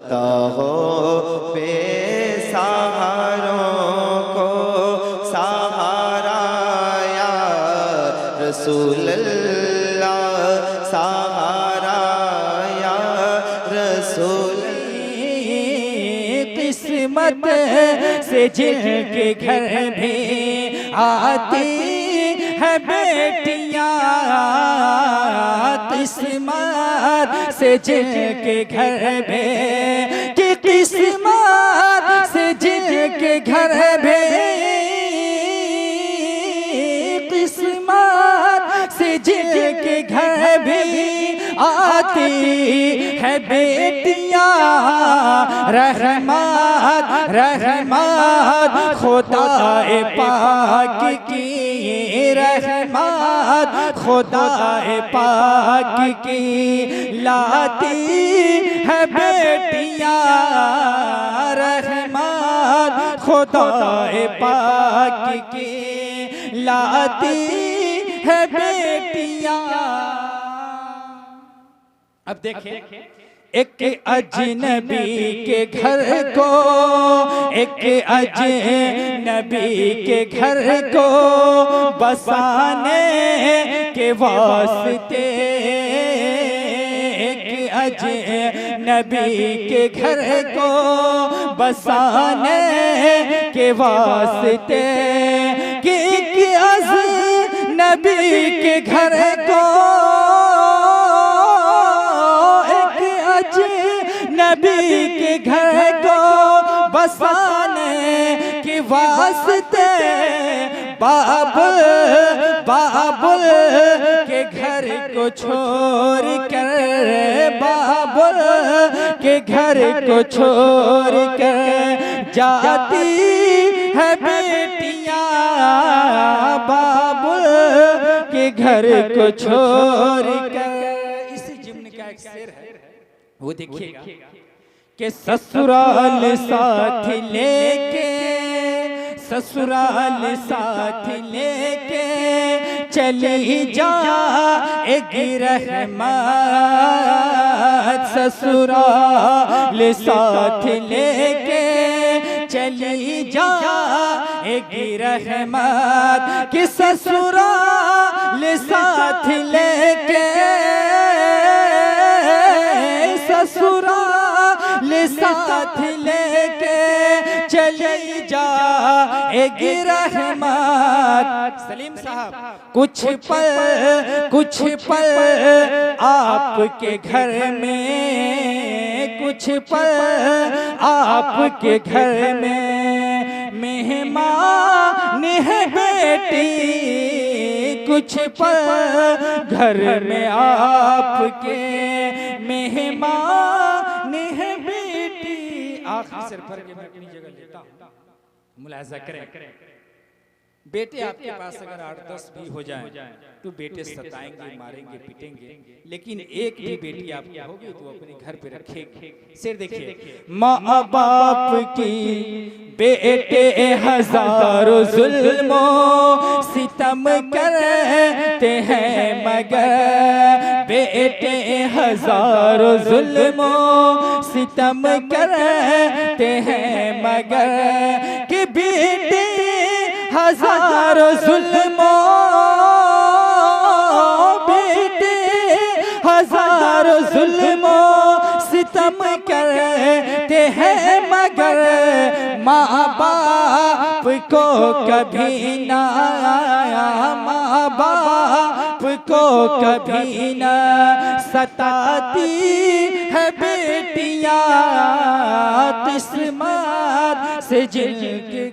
तो हो बेसहारों को सहारा या रसूल अल्लाह, सहारा या रसूल। किस्मत से जिनके घर में आती है बेटियां, किस्मत से जिनके घर में, कि किस्मत से जिनके घर में, किस्मत से जिनके घर में आती है बेटियां, रहमत रहमत खुदाए पाक की, रहमत खुदाए पाक की लाती है बेटियां, रहमत खुदाए पाक की लाती है बेटियां। अब देखें, एक अजनबी के घर को, एक अजनबी के घर को बसाने के वास्ते, एक अजनबी के घर को बसाने के वास्ते, कि एक अजनबी के घर को, नबी के घर को बसाने के वास्ते, बाबुल बाबुल के घर को छोड़ कर, बाबुल के घर को छोड़ कर जाती है बेटियां, बाबुल के घर को छोड़ कर। इसी जिम्न का एक शेर है, वो देखिएगा कि ससुराल साथ लेके, ससुराल साथ लेके चली जाएगी रहमत, ससुराल साथ लेके चली जाएगी रहमत, कि ससुराल साथ लेके, ससुराल साथ लेके चली जाएगी रहमत। सलीम साहब, कुछ पल आपके घर में, कुछ पल आपके घर में मेहमान है बेटी, कुछ पल घर में आपके मेहमान है बेटी। आखिर सिर पर के मैं अपनी जगह लेता हूं, मुलाहिजा करें, बेटे आपके पास अगर 8-10 भी हो जाएं तो बेटे सताएंगे, मारेंगे, पीटेंगे, लेकिन एक भी बेटी आपकी होगी तो अपने घर पे रखेगी। सिर देखिए, माँ बाप की बेटे हजारों जुल्मों सितम करते हैं, मगर बेटे हजारों जुल्मों सितम करते हैं, मगर कि बेटे हजारों जुल्मों, बेटे हजारों जुल्मों सितम करते हैं, मगर माँ बाप को कभी ना, माँ बाप को कभी ना सताती है बेटियां, किस्मत से जिनके